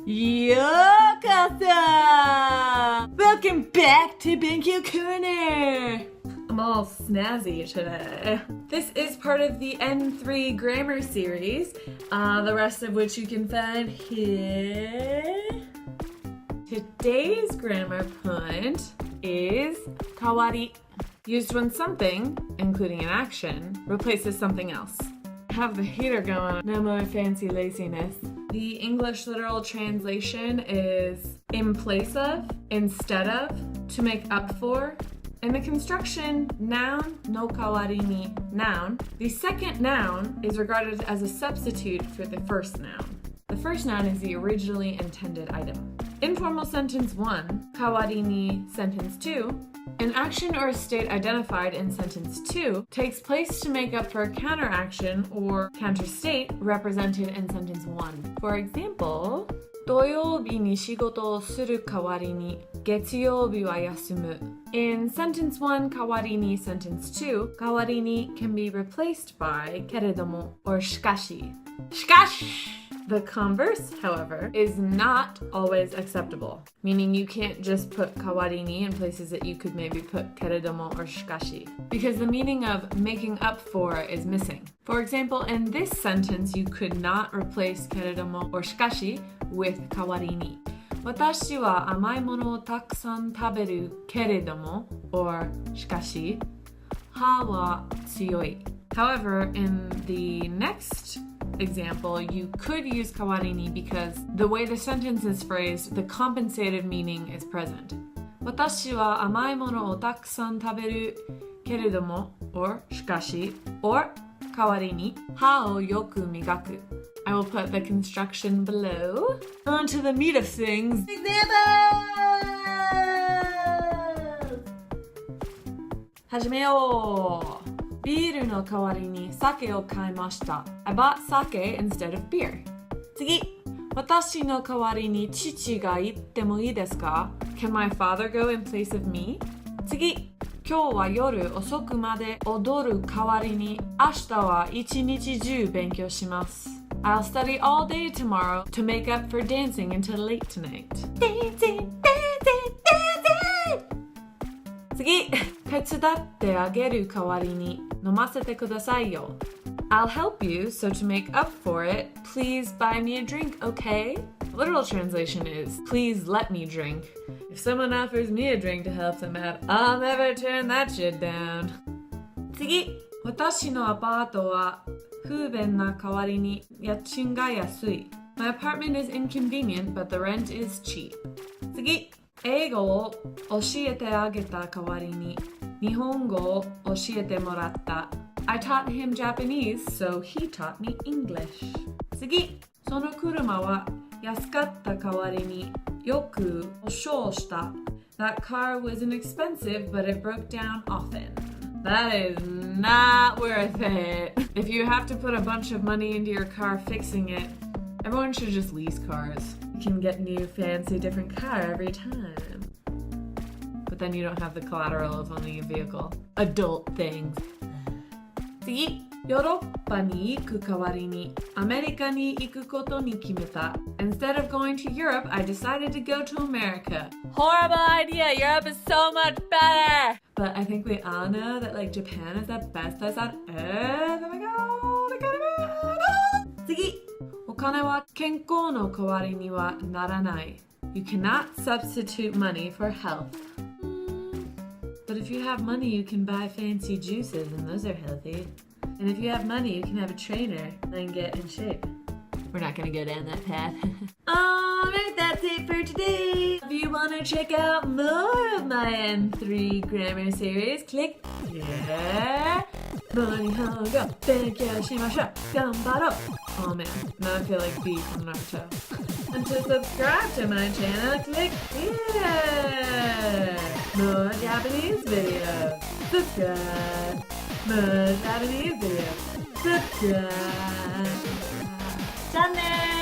ようこそ Welcome back to Benkyou Corner! I'm all snazzy today. This is part of the N3 grammar series, the rest of which you can find here. Today's grammar point is 代わり used when something, including an action, replaces something else. Have the heater going, no more fancy laziness. The English literal translation is in place of, instead of, to make up for. In the construction noun, no kawari ni noun, the second noun is regarded as a substitute for the first noun. The first noun is the originally intended item. Informal sentence 1, kawari ni sentence 2, an action or state identified in sentence 2 takes place to make up for a counteraction or counterstate represented in sentence 1. For example, 土曜日に仕事をする代わりに月曜日は休む. In sentence 1, 代わりに sentence 2, 代わりに can be replaced by けれども or しかし. しかし! The converse, however, is not always acceptable, meaning you can't just put 代わりに in places that you could maybe put けれども or しかし, because the meaning of making up for is missing. For example, in this sentence, you could not replace けれども or しかし with 代わりに. 私は甘いものをたくさん食べるけれども or しかし歯は強い. However, in the next example, you could use 代わりに because the way the sentence is phrased, the compensated meaning is present. 私は甘いものをたくさん食べるけれども or しかし or 代わりに歯をよく磨く. I will put the construction below. On to the meat of things. Examples! 始めよう! ビールの代わりに酒を買いました. I bought sake instead of beer. 次! 私の代わりに父が行ってもいいですか? Can my father go in place of me? 次! 今日は夜遅くまで踊る代わりに明日は一日中勉強します. I'll study all day tomorrow to make up for dancing until late tonight. Dancing, dancing, dancing! 次! 手伝ってあげる代わりに飲ませてくださいよ. I'll help you, so to make up for it, please buy me a drink, okay? Literal translation is, please let me drink. If someone offers me a drink to help them out, I'll never turn that shit down. 次! 私のアパートは不便な代わりに家賃が安い. My apartment is inconvenient, but the rent is cheap. 次! 英語を教えてあげた代わりに日本語を教えてもらった. I taught him Japanese, so he taught me English. 次! その車は安かった代わりによく故障した. That car wasn't expensive, but it broke down often. That is not worth it. If you have to put a bunch of money into your car fixing it, everyone should just lease cars. You can get new, fancy, different car every time. But then you don't have the collateral of owning a vehicle. Adult things. 次! ヨーロッパに行く代わりにアメリカに行くことに決めた. Instead of going to Europe, I decided to go to America. Horrible idea! Europe is so much better! But I think we all know that like Japan is the best place on earth. Oh my god! I can't imagine! 次! お金は健康の代わりにはならない. You cannot substitute money for health. But if you have money, you can buy fancy juices and those are healthy. And if you have money, you can have a trainer and get in shape. We're not going to go down that path. Alright, that's it for today. If you want to check out more of my N3 grammar series, click here. 日本語勉強しましょう。頑張ろう. Oh man, now I feel like B from Naruto. And to subscribe to my channel, click here. More Japanese videos. Subscribe. More Japanese videos. Subscribe. じゃあねー